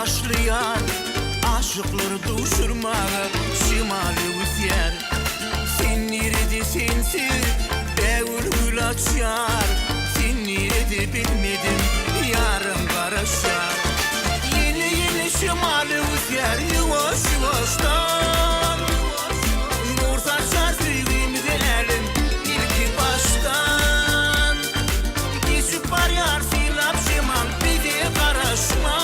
başlayan aşıkları duşurmağa şimali üzer. Sen nerede sensiz devir açar. Sen nerede bilmedim yarın karışar. Yeni şimali üzer yavaş yavaştan. Nur saçar sevgimizi elin ilk baştan. Geçip var yar silap şimal bize karışman.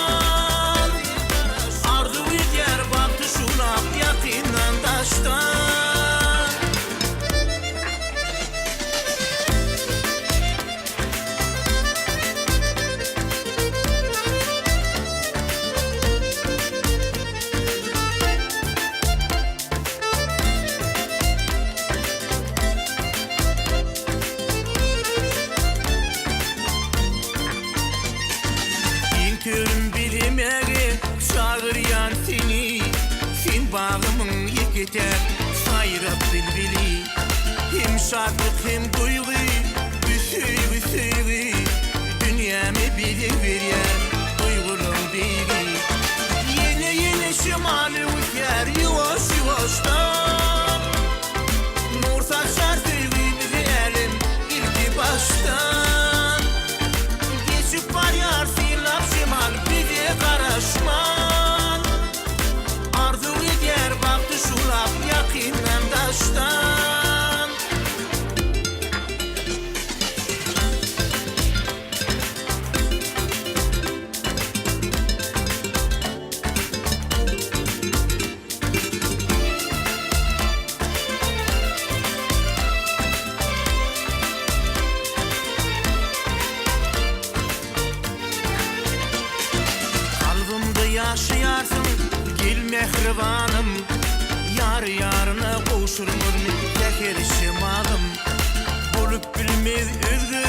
Arzu eder baktı şulap yakından taştan. İnkörüm bilmeği çağıryan seni. Sen bağımın yeter sayrap bilbili. Hem şartlık hem duygu büsüğü dünyamı biliver duygulum bilgi. Yeni şimali üzer yavaş yavaştan. Nur saçar sevgimizi elin ilk baştan. Geçip var yar silap şimal bize karışman. Arzu eder baktı şulap yakından taştan. Kalbimde yaşayarsın gel mehribanım. Yar yarına koşurmur teker şimalım. Bulup bilmez üzgü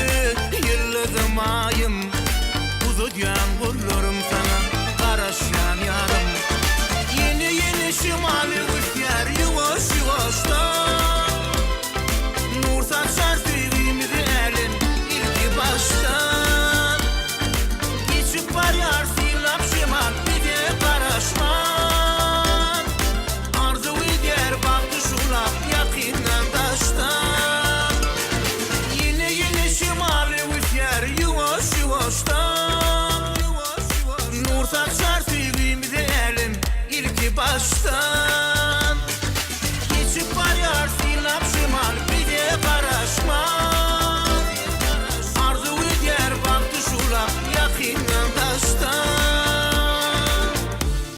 yılladım ayım. Uzayan kullarım sana karışan yarım. Yeni şimali üzer yavaş yavaştan.